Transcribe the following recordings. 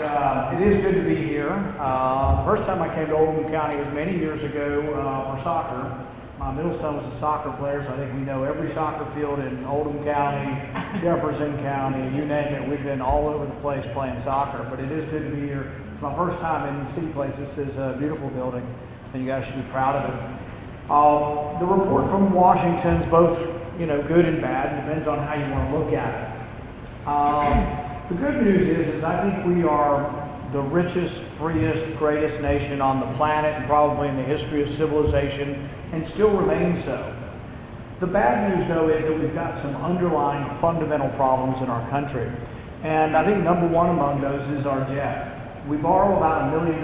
It is good to be here. The first time I came to Oldham County was many years ago for soccer. My middle son was a soccer player, so I think we know every soccer field in Oldham County, Jefferson County, you name it. We've been all over the place playing soccer, but it is good to be here. It's my first time in City Place. This is a beautiful building, and you guys should be proud of it. The report from Washington's both, good and bad. It depends on how you want to look at it. The good news is I think we are the richest, freest, greatest nation on the planet and probably in the history of civilization, and still remain so. The bad news, though, is that we've got some underlying fundamental problems in our country. And I think number one among those is our debt. We borrow about $1 million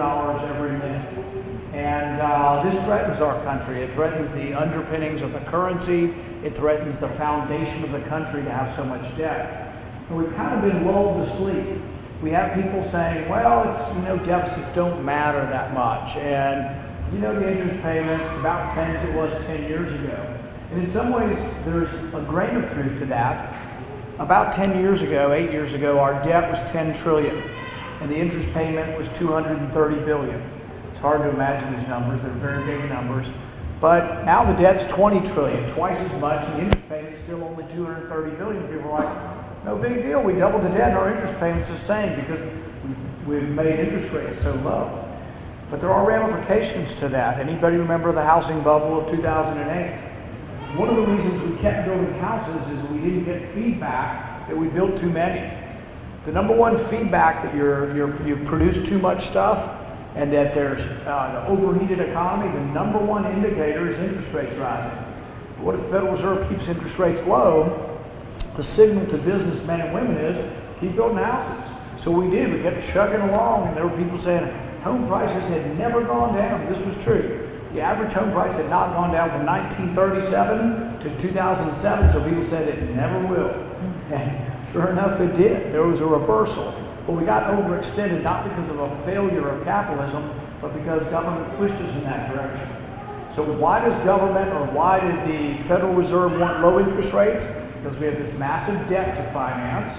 every minute. And this threatens our country. It threatens the underpinnings of the currency. It threatens the foundation of the country to have so much debt. And we've kind of been lulled to sleep. We have people saying, well, it's, deficits don't matter that much. And, the interest payment is about the same as it was 10 years ago. And in some ways, there's a grain of truth to that. About 10 years ago, 8 years ago, our debt was $10 trillion. And the interest payment was $230 billion. It's hard to imagine these numbers. They're very big numbers. But now the debt's $20 trillion, twice as much, and the interest payment's still only $230 billion. People are like, no big deal. We doubled the debt and our interest payment's the same because we've made interest rates so low. But there are ramifications to that. Anybody remember the housing bubble of 2008? One of the reasons we kept building houses is we didn't get feedback that we built too many. The number one feedback that you produce too much stuff and that there's an overheated economy, the number one indicator is interest rates rising. But what if the Federal Reserve keeps interest rates low? The signal to businessmen and women is keep building houses. So we did. We kept chugging along, and there were people saying home prices had never gone down. This was true. The average home price had not gone down from 1937 to 2007, so people said it never will. And sure enough, it did. There was a reversal. But we got overextended not because of a failure of capitalism, but because government pushed us in that direction. So why does government, or why did the Federal Reserve want low interest rates? Because we have this massive debt to finance,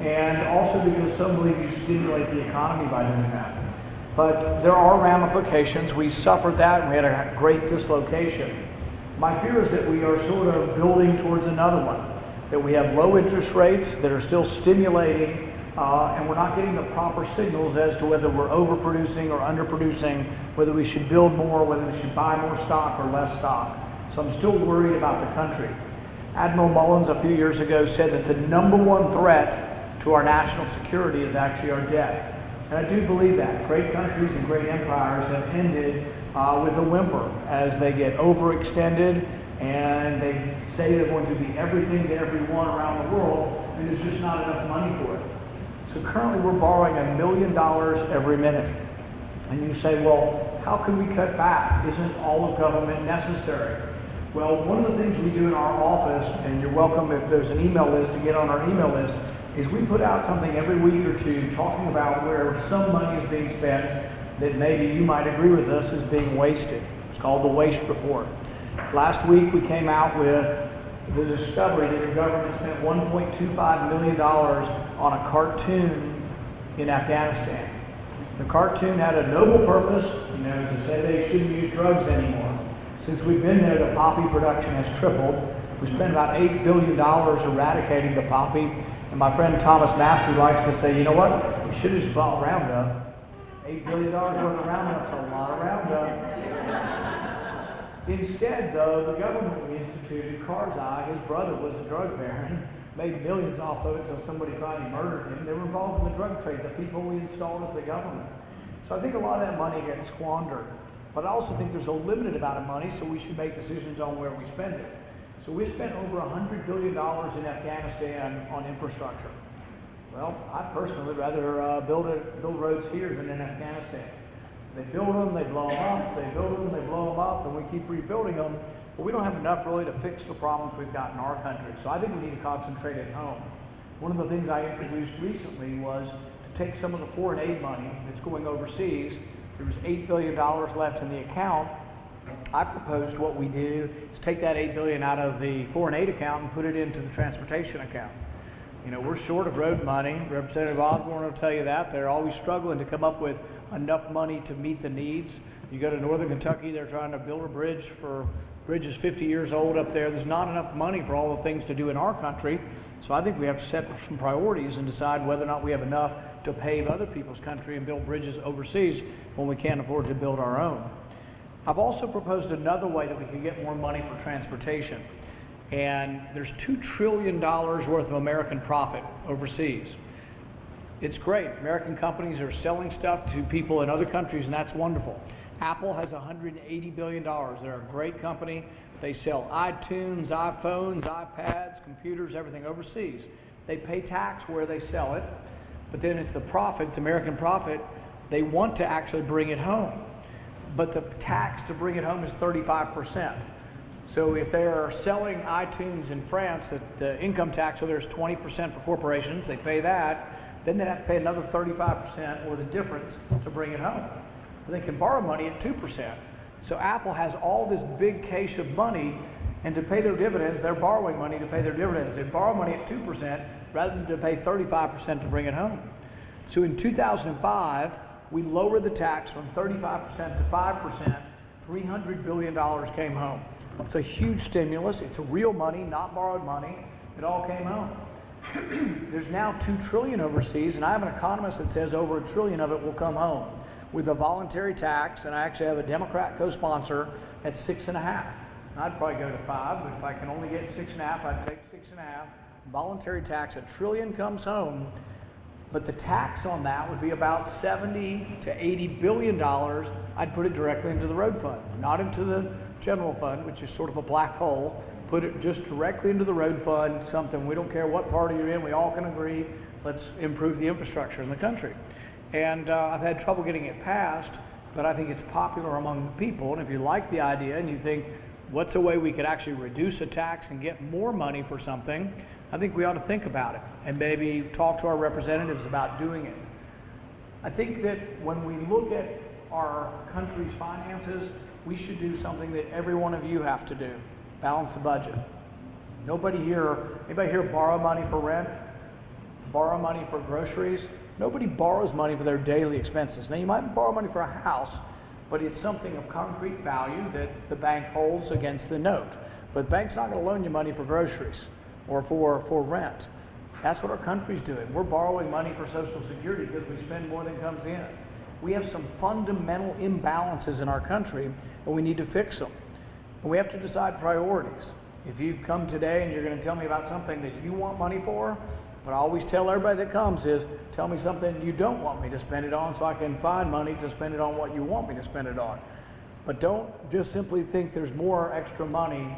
and also because some believe you stimulate the economy by doing that. But there are ramifications. We suffered that, and we had a great dislocation. My fear is that we are sort of building towards another one, that we have low interest rates that are still stimulating, and we're not getting the proper signals as to whether we're overproducing or underproducing, whether we should build more, whether we should buy more stock or less stock. So I'm still worried about the country. Admiral Mullins a few years ago said that the number one threat to our national security is actually our debt. And I do believe that. Great countries and great empires have ended with a whimper as they get overextended and they say they're going to be everything to everyone around the world, and there's just not enough money for it. So currently we're borrowing $1 million every minute. And you say, well, how can we cut back? Isn't all of government necessary? Well, one of the things we do in our office, and you're welcome if there's an email list to get on our email list, is we put out something every week or two talking about where some money is being spent that maybe you might agree with us is being wasted. It's called the Waste Report. Last week we came out with the discovery that the government spent $1.25 million on a cartoon in Afghanistan. The cartoon had a noble purpose, to say they shouldn't use drugs anymore. Since we've been there, the poppy production has tripled. We spent about $8 billion eradicating the poppy. And my friend Thomas Massey likes to say, you know what? We should have just bought Roundup. $8 billion worth of Roundup's a lot of Roundup. Instead, though, the government we instituted, Karzai, his brother was a drug baron, made millions off of it until somebody finally murdered him. They were involved in the drug trade, the people we installed as the government. So I think a lot of that money gets squandered. But I also think there's a limited amount of money, so we should make decisions on where we spend it. So we spent over $100 billion in Afghanistan on infrastructure. Well, I personally would rather build roads here than in Afghanistan. They build them, they blow them up, they build them, they blow them up, and we keep rebuilding them. But we don't have enough really to fix the problems we've got in our country. So I think we need to concentrate at home. One of the things I introduced recently was to take some of the foreign aid money that's going overseas. There was $8 billion left in the account. I proposed what we do is take that $8 billion out of the foreign aid account and put it into the transportation account. You know, we're short of road money. Representative Osborne will tell you that. They're always struggling to come up with enough money to meet the needs. You go to northern Kentucky, they're trying to build a bridge is 50 years old up there. There's not enough money for all the things to do in our country. So I think we have to set some priorities and decide whether or not we have enough to pave other people's country and build bridges overseas when we can't afford to build our own. I've also proposed another way that we could get more money for transportation. And there's $2 trillion worth of American profit overseas. It's great. American companies are selling stuff to people in other countries, and that's wonderful. Apple has $180 billion. They're a great company. They sell iTunes, iPhones, iPads, computers, everything overseas. They pay tax where they sell it, but then it's the profit, it's American profit. They want to actually bring it home, but the tax to bring it home is 35%. So if they're selling iTunes in France, the income tax over there is 20% for corporations, they pay that, then they have to pay another 35% or the difference to bring it home. They can borrow money at 2%. So Apple has all this big cache of money, and to pay their dividends, they're borrowing money to pay their dividends. They borrow money at 2% rather than to pay 35% to bring it home. So in 2005, we lowered the tax from 35% to 5%, $300 billion came home. It's a huge stimulus. It's real money, not borrowed money. It all came home. There's now $2 trillion overseas, and I have an economist that says over $1 trillion of it will come home with a voluntary tax, and I actually have a Democrat co-sponsor at 6.5. I'd probably go to 5, but if I can only get 6.5, I'd take 6.5. Voluntary tax, $1 trillion comes home, but the tax on that would be about 70 to 80 billion dollars. I'd put it directly into the road fund, not into the general fund, which is sort of a black hole. Put it just directly into the road fund, something we don't care what party you're in, we all can agree, let's improve the infrastructure in the country. And I've had trouble getting it passed, but I think it's popular among the people. And if you like the idea and you think, what's a way we could actually reduce a tax and get more money for something, I think we ought to think about it and maybe talk to our representatives about doing it. I think that when we look at our country's finances, we should do something that every one of you have to do: balance the budget. Anybody here borrow money for rent? Borrow money for groceries? Nobody borrows money for their daily expenses. Now, you might borrow money for a house, but it's something of concrete value that the bank holds against the note. But the bank's not going to loan you money for groceries or for rent. That's what our country's doing. We're borrowing money for Social Security because we spend more than comes in. We have some fundamental imbalances in our country, and we need to fix them. And we have to decide priorities. If you've come today and you're going to tell me about something that you want money for, what I always tell everybody that comes is, tell me something you don't want me to spend it on so I can find money to spend it on what you want me to spend it on. But don't just simply think there's more extra money,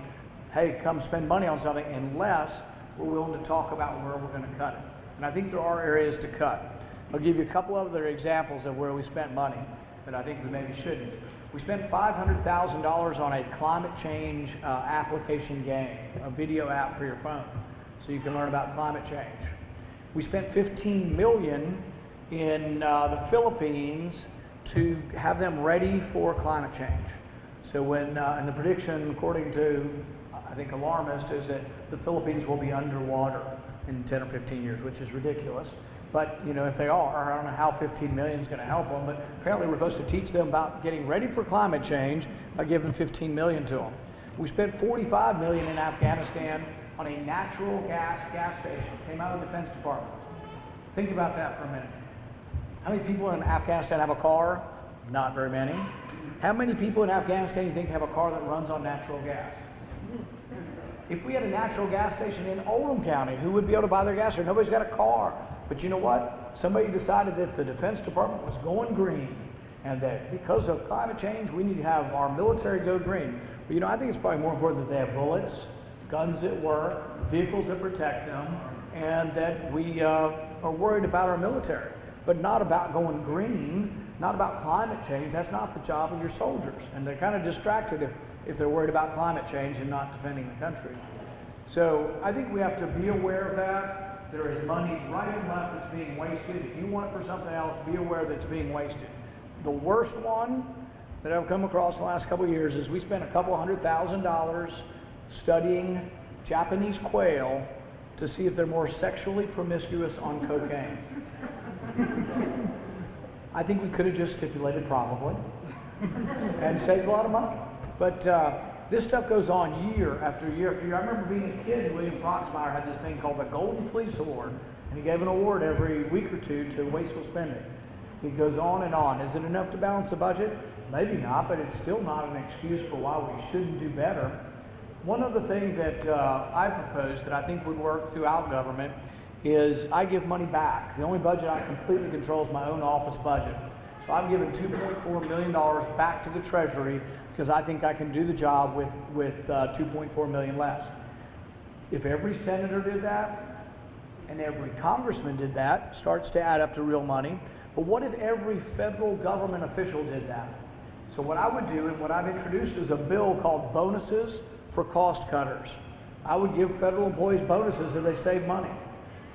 hey, come spend money on something, unless we're willing to talk about where we're going to cut it. And I think there are areas to cut. I'll give you a couple other examples of where we spent money that I think we maybe shouldn't. We spent $500,000 on a climate change application game, a video app for your phone, so you can learn about climate change. We spent $15 million in the Philippines to have them ready for climate change. So when, and the prediction, according to, I think, alarmist, is that the Philippines will be underwater in 10 or 15 years, which is ridiculous. But, you know, if they are, I don't know how 15 million is going to help them, but apparently we're supposed to teach them about getting ready for climate change by giving 15 million to them. We spent 45 million in Afghanistan on a natural gas station. Came out of the Defense Department. Think about that for a minute. How many people in Afghanistan have a car? Not very many. How many people in Afghanistan you think have a car that runs on natural gas? If we had a natural gas station in Oldham County, who would be able to buy their gas there? Nobody's got a car. But you know what? Somebody decided that the Defense Department was going green, and that because of climate change, we need to have our military go green. But you know, I think it's probably more important that they have bullets, guns that work, vehicles that protect them, and that we are worried about our military, but not about going green, not about climate change. That's not the job of your soldiers. And they're kind of distracted if they're worried about climate change and not defending the country. So I think we have to be aware of that. There is money right and left that's being wasted. If you want it for something else, be aware that it's being wasted. The worst one that I've come across in the last couple of years is we spent a couple $100,000 studying Japanese quail to see if they're more sexually promiscuous on cocaine. I think we could have just stipulated probably and saved a lot of money. But this stuff goes on year after year after year. I remember being a kid, and William Proxmire had this thing called the Golden Police Award, and he gave an award every week or two to wasteful spending. It goes on and on. Is it enough to balance the budget? Maybe not, but it's still not an excuse for why we shouldn't do better. One other thing that I proposed that I think would work throughout government is I give money back. The only budget I completely control is my own office budget. So I'm giving $2.4 million back to the Treasury because I think I can do the job with $2.4 million less. If every senator did that and every congressman did that, starts to add up to real money. But what if every federal government official did that? So what I would do, and what I've introduced, is a bill called bonuses for cost cutters. I would give federal employees bonuses if they save money.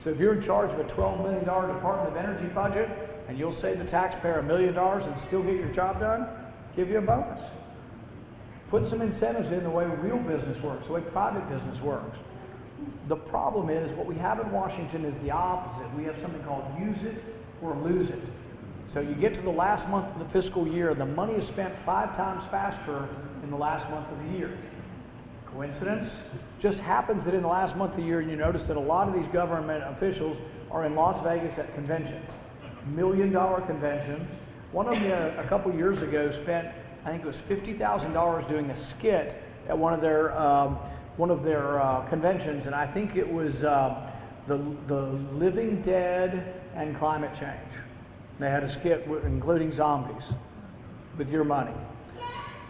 So if you're in charge of a $12 million Department of Energy budget, and you'll save the taxpayer $1 million and still get your job done, give you a bonus. Put some incentives in the way real business works, the way private business works. The problem is, what we have in Washington is the opposite. We have something called use it or lose it. So you get to the last month of the fiscal year, the money is spent 5 times faster in the last month of the year. Coincidence? Just happens that in the last month of the year, you notice that a lot of these government officials are in Las Vegas at conventions, $1 million conventions. One of them a couple years ago spent, I think it was $50,000 doing a skit at one of their conventions, and I think it was the living dead and climate change. They had a skit including zombies with your money.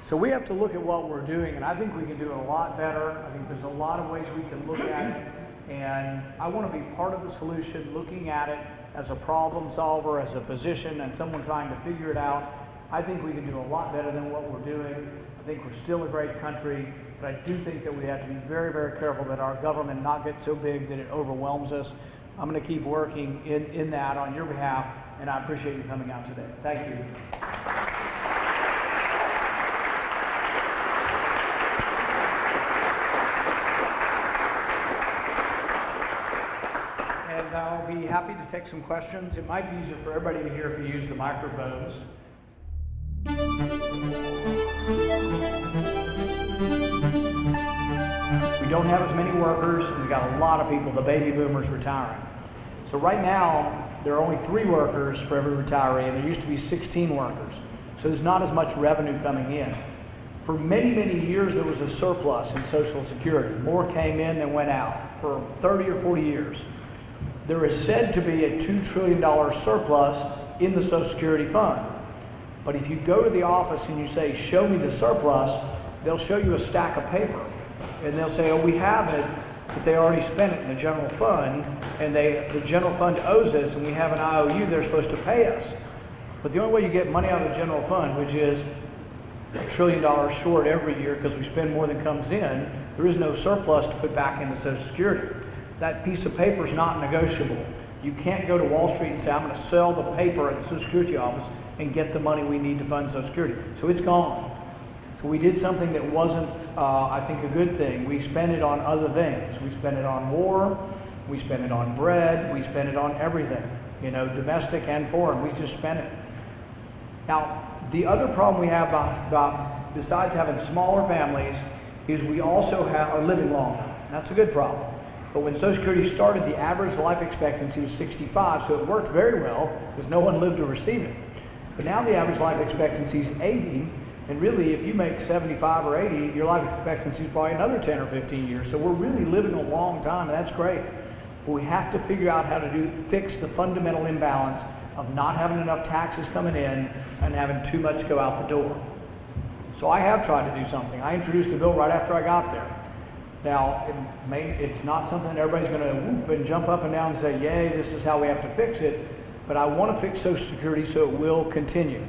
So we have to look at what we're doing, and I think we can do it a lot better. I think there's a lot of ways we can look at it, and I want to be part of the solution, looking at it as a problem solver, as a physician, and someone trying to figure it out. I think we can do a lot better than what we're doing. I think we're still a great country, but I do think that we have to be very, very careful that our government not get so big that it overwhelms us. I'm going to keep working in that on your behalf, and I appreciate you coming out today. Thank you. And I'll be happy to take some questions. It might be easier for everybody to hear if you use the microphones. We don't have as many workers, and we've got a lot of people, the baby boomers, retiring. So right now, there are only 3 workers for every retiree, and there used to be 16 workers. So there's not as much revenue coming in. For many, many years, there was a surplus in Social Security. More came in than went out for 30 or 40 years. There is said to be a $2 trillion surplus in the Social Security fund. But if you go to the office and you say, show me the surplus, they'll show you a stack of paper. And they'll say, oh, we have it, but they already spent it in the general fund, and the general fund owes us, and we have an IOU they're supposed to pay us. But the only way you get money out of the general fund, which is $1 trillion short every year because we spend more than comes in, there is no surplus to put back into Social Security. That piece of paper is not negotiable. You can't go to Wall Street and say, I'm going to sell the paper at the Social Security office and get the money we need to fund Social Security. So it's gone. So we did something that wasn't, I think, a good thing. We spent it on other things. We spent it on war, we spent it on bread, we spent it on everything, you know, domestic and foreign. We just spent it. Now, the other problem we have besides having smaller families is we also are living longer. That's a good problem. But when Social Security started, the average life expectancy was 65, so it worked very well because no one lived to receive it. But now the average life expectancy is 80, and really if you make 75 or 80, your life expectancy is probably another 10 or 15 years. So we're really living a long time, and that's great. But we have to figure out how to fix the fundamental imbalance of not having enough taxes coming in and having too much go out the door. So I have tried to do something. I introduced a bill right after I got there. Now, it's not something that everybody's going to whoop and jump up and down and say, yay, this is how we have to fix it, but I want to fix Social Security so it will continue.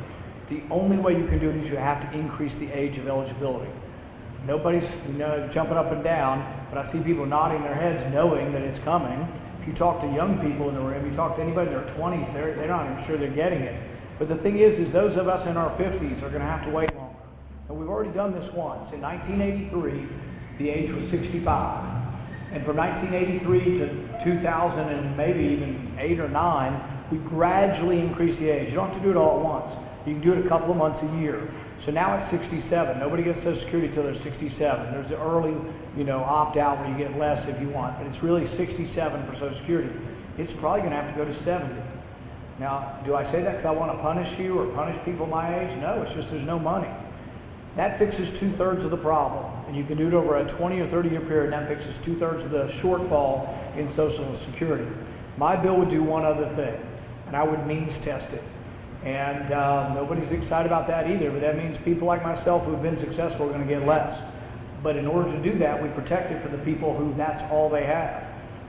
The only way you can do it is you have to increase the age of eligibility. Nobody's jumping up and down, but I see people nodding their heads knowing that it's coming. If you talk to young people in the room, you talk to anybody in their 20s, they're not even sure they're getting it. But the thing is those of us in our 50s are going to have to wait longer. And we've already done this once. In 1983, the age was 65. And from 1983 to 2000 and maybe even 8 or 9, we gradually increased the age. You don't have to do it all at once. You can do it a couple of months a year. So now it's 67. Nobody gets Social Security till they're 67. There's the early, opt out where you get less if you want, but it's really 67 for Social Security. It's probably going to have to go to 70. Now, do I say that because I want to punish you or punish people my age? No, it's just there's no money. That fixes 2/3 of the problem, and you can do it over a 20 or 30 year period, and that fixes 2/3 of the shortfall in Social Security. My bill would do one other thing, and I would means test it. And nobody's excited about that either, but that means people like myself who've been successful are going to get less. But in order to do that, we protect it for the people who that's all they have.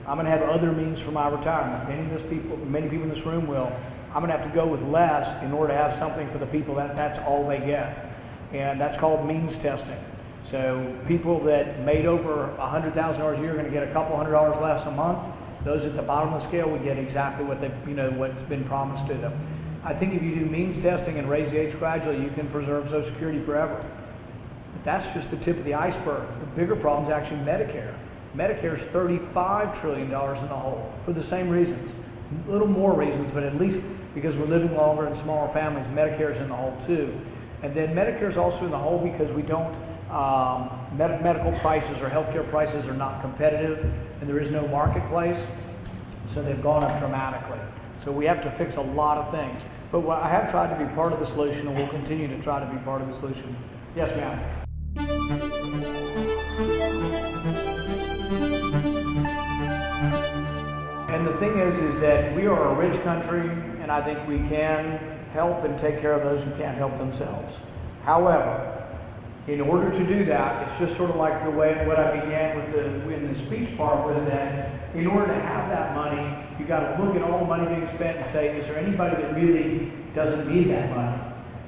I'm going to have other means for my retirement. Many people in this room will. I'm going to have to go with less in order to have something for the people that's all they get. And that's called means testing. So people that made over $100,000 a year are going to get a couple $100 less a month. Those at the bottom of the scale would get exactly what what's been promised to them. I think if you do means testing and raise the age gradually, you can preserve Social Security forever. But that's just the tip of the iceberg. The bigger problem is actually Medicare. Medicare is $35 trillion in the hole for the same reasons. A little more reasons, but at least because we're living longer and smaller families, Medicare is in the hole too. And then Medicare is also in the hole because we don't, medical prices or healthcare prices are not competitive and there is no marketplace. So they've gone up dramatically. So we have to fix a lot of things. But I have tried to be part of the solution and will continue to try to be part of the solution. Yes, ma'am. And the thing is that we are a rich country, and I think we can help and take care of those who can't help themselves. However, in order to do that, it's just sort of like the way what I began with in the speech part was that in order to have that money, you got to look at all the money being spent and say, is there anybody that really doesn't need that money?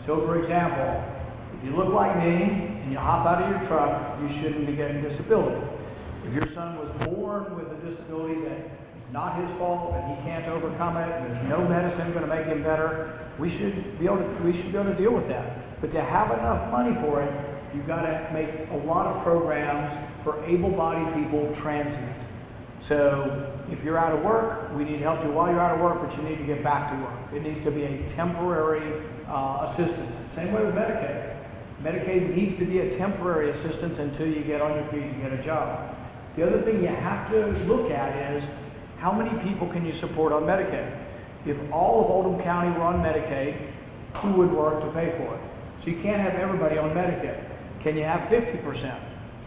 So, for example, if you look like me and you hop out of your truck, you shouldn't be getting disability. If your son was born with a disability that is not his fault and he can't overcome it, and there's no medicine going to make him better, we should be able to deal with that. But to have enough money for it, you've got to make a lot of programs for able-bodied people transient. So if you're out of work, we need to help you while you're out of work, but you need to get back to work. It needs to be a temporary assistance. Same way with Medicaid. Medicaid needs to be a temporary assistance until you get on your feet and get a job. The other thing you have to look at is how many people can you support on Medicaid? If all of Oldham County were on Medicaid, who would work to pay for it? So you can't have everybody on Medicaid. Can you have 50%?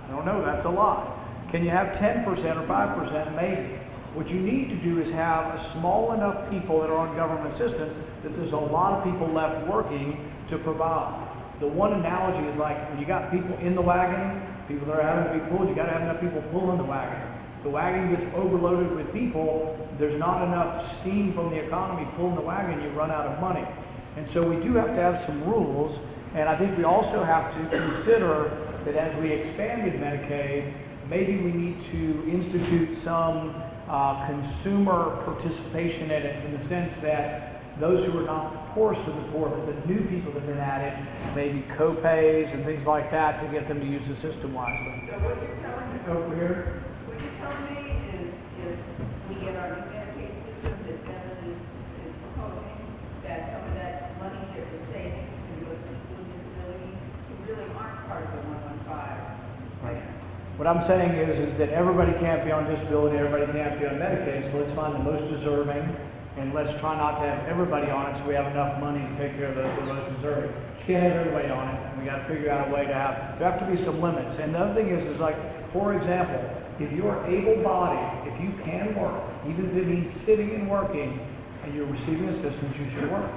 I don't know, that's a lot. Can you have 10% or 5%? Maybe. What you need to do is have a small enough people that are on government assistance that there's a lot of people left working to provide. The one analogy is like when you got people in the wagon, people that are having to be pulled, you got to have enough people pulling the wagon. If the wagon gets overloaded with people, there's not enough steam from the economy pulling the wagon, you run out of money. And so we do have to have some rules, and I think we also have to consider that as we expanded Medicaid, maybe we need to institute some consumer participation in it, in the sense that those who are not the poorest of the poor, but the new people that have been added, maybe co-pays and things like that to get them to use the system wisely. So what you're telling me, over here, what you're telling me is if we get our new Medicaid system that Devin is proposing, that some of that money that we're saving can go to people with disabilities who really aren't part of the 115. Right. What I'm saying is that everybody can't be on disability, everybody can't be on Medicaid, so let's find the most deserving, and let's try not to have everybody on it so we have enough money to take care of those who are most deserving. You can't have everybody on it, and we got to figure out a way to have, there have to be some limits. And the other thing is like, for example, if you're able-bodied, if you can work, even if it means sitting and working, and you're receiving assistance, you should work.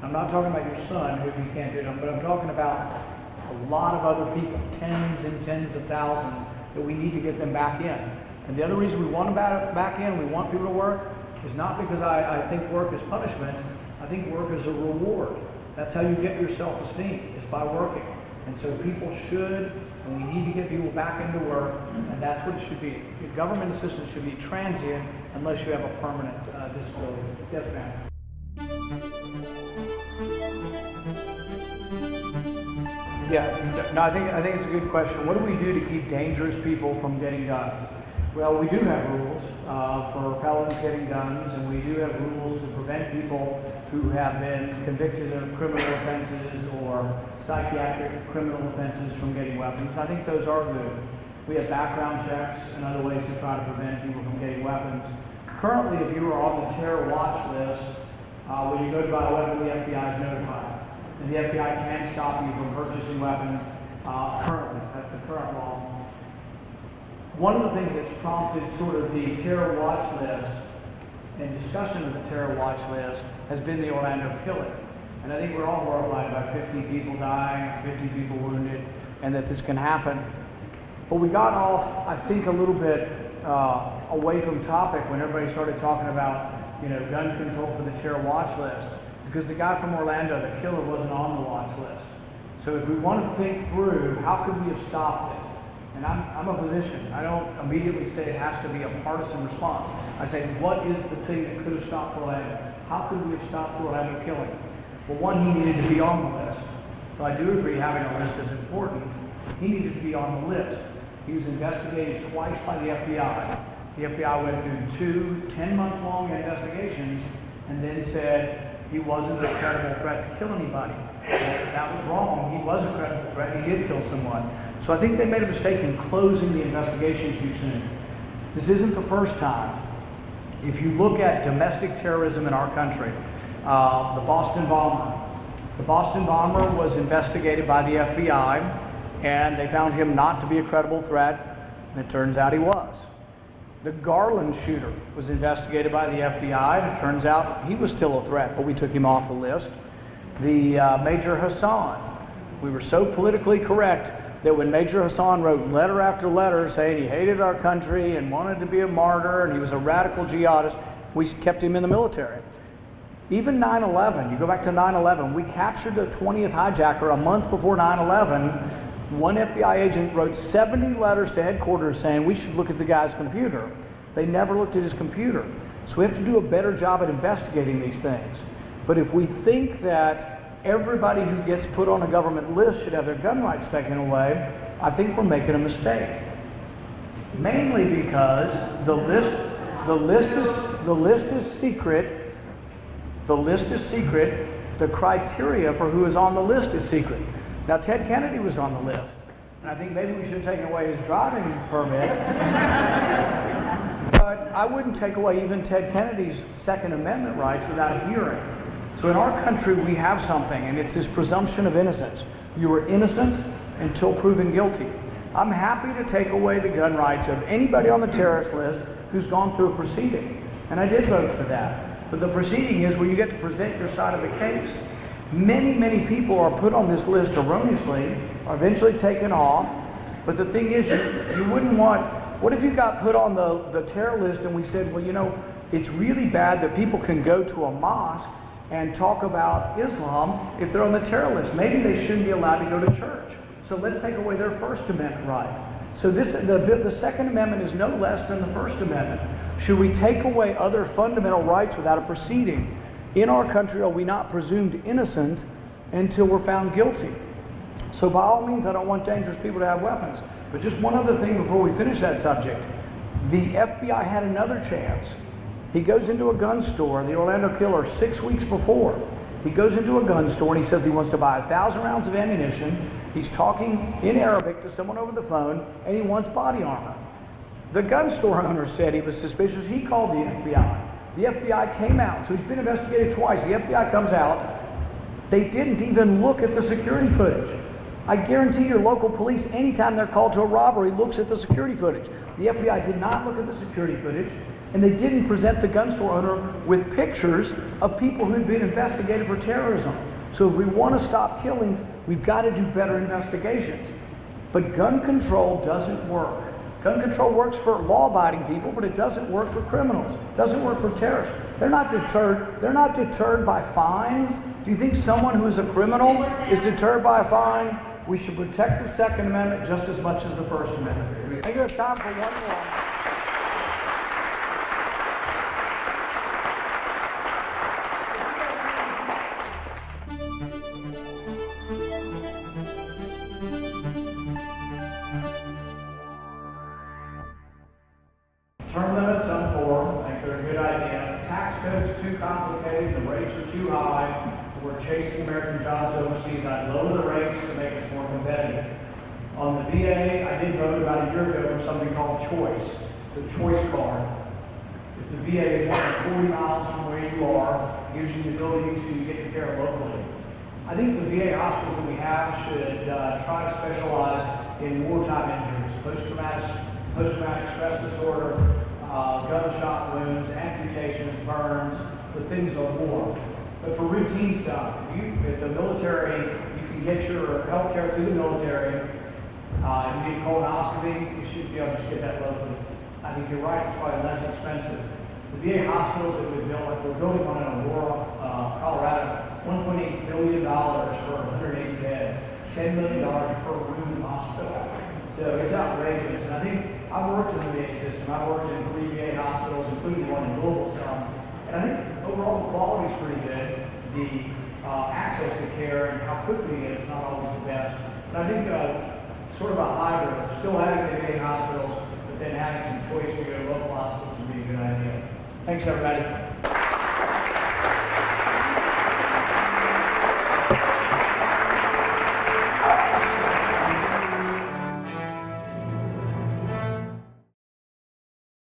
I'm not talking about your son, who you can't do it, but I'm talking about a lot of other people, tens and tens of thousands, that we need to get them back in. And the other reason we want them back in, we want people to work, is not because I think work is punishment. I think work is a reward. That's how you get your self-esteem, is by working. And so people should, and we need to get people back into work, and that's what it should be. Your government assistance should be transient unless you have a permanent disability. Yes, ma'am. Yeah, no, I think it's a good question. What do we do to keep dangerous people from getting guns? Well, we do have rules for felons getting guns, and we do have rules to prevent people who have been convicted of criminal offenses or psychiatric criminal offenses from getting weapons. I think those are good. We have background checks and other ways to try to prevent people from getting weapons. Currently, if you are on the terror watch list, when you go to buy a weapon, the FBI is notified. And the FBI can't stop you from purchasing weapons currently. That's the current law. One of the things that's prompted sort of the terror watch list and discussion of the terror watch list has been the Orlando killing. And I think we're all horrified about 50 people dying, 50 people wounded, and that this can happen. But we got off, I think, a little bit away from topic when everybody started talking about, gun control for the terror watch list, because the guy from Orlando, the killer, wasn't on the watch list. So if we want to think through, how could we have stopped it? And I'm a physician. I don't immediately say it has to be a partisan response. I say, what is the thing that could have stopped Orlando? How could we have stopped the Orlando killing? Well, one, he needed to be on the list. So I do agree having a list is important. He needed to be on the list. He was investigated twice by the FBI. The FBI went through 2 10-month-long investigations and then said he wasn't a credible threat to kill anybody. Well, that was wrong. He was a credible threat. He did kill someone. So I think they made a mistake in closing the investigation too soon. This isn't the first time. If you look at domestic terrorism in our country, the Boston bomber. The Boston bomber was investigated by the FBI, and they found him not to be a credible threat, and it turns out he was. The Garland shooter was investigated by the FBI, and it turns out he was still a threat, but we took him off the list. The Major Hassan, we were so politically correct that when Major Hassan wrote letter after letter saying he hated our country and wanted to be a martyr and he was a radical jihadist, we kept him in the military. Even 9/11, you go back to 9/11, we captured the 20th hijacker a month before 9/11. One FBI agent wrote 70 letters to headquarters saying we should look at the guy's computer. They never looked at his computer. So we have to do a better job at investigating these things. But if we think that everybody who gets put on a government list should have their gun rights taken away, I think we're making a mistake. Mainly because the list is secret. The list is secret. The criteria for who is on the list is secret. Now, Ted Kennedy was on the list, and I think maybe we should have taken away his driving permit. But I wouldn't take away even Ted Kennedy's Second Amendment rights without a hearing. So in our country, we have something, and it's this presumption of innocence. You were innocent until proven guilty. I'm happy to take away the gun rights of anybody on the terrorist list who's gone through a proceeding, and I did vote for that. But the proceeding is where you get to present your side of the case. Many, many people are put on this list erroneously, are eventually taken off, but the thing is, you wouldn't want, what if you got put on the terror list and we said, well, it's really bad that people can go to a mosque and talk about Islam if they're on the terror list. Maybe they shouldn't be allowed to go to church. So let's take away their First Amendment right. So the Second Amendment is no less than the First Amendment. Should we take away other fundamental rights without a proceeding? In our country, are we not presumed innocent until we're found guilty? So by all means, I don't want dangerous people to have weapons. But just one other thing before we finish that subject. The FBI had another chance. He goes into a gun store, the Orlando killer, 6 weeks before. He goes into a gun store and he says he wants to buy 1,000 rounds of ammunition. He's talking in Arabic to someone over the phone, and he wants body armor. The gun store owner said he was suspicious. He called the FBI. The FBI came out, so he's been investigated twice. The FBI comes out. They didn't even look at the security footage. I guarantee your local police, anytime they're called to a robbery, looks at the security footage. The FBI did not look at the security footage, and they didn't present the gun store owner with pictures of people who'd been investigated for terrorism. So if we want to stop killings, we've got to do better investigations. But gun control doesn't work. Gun control works for law-abiding people, but it doesn't work for criminals. It doesn't work for terrorists. They're not deterred by fines. Do you think someone who is a criminal is deterred by a fine? We should protect the Second Amendment just as much as the First Amendment. I think we have time for one more. term limits, I'm for. I think they're a good idea. Tax code's too complicated, the rates are too high. We're chasing American jobs overseas. I'd lower the rates to make us more competitive. On the VA, I did vote about a year ago for something called Choice. It's a choice card. If the VA is more than 40 miles from where you are, it gives you the ability to get your care locally. I think the VA hospitals that we have should try to specialize in wartime injuries, post-traumatic stress disorder, gunshot wounds, amputations, burns, the things of war. But for routine stuff, if the military, you can get your health care through the military, and you need a colonoscopy, you should be able to just get that locally. I think you're right, it's probably less expensive. The VA hospitals that we built, like we're building one in Aurora, Colorado, $1.8 billion for 180 beds, $10 million per room in the hospital. So it's outrageous. And I think I've worked in the VA system. I've worked in 3 VA hospitals, including one in Louisville. And I think overall the quality is pretty good. The access to care and how quickly it is not always the best. But I think sort of a hybrid, still having the VA hospitals, but then having some choice to go to local hospitals would be a good idea. Thanks, everybody.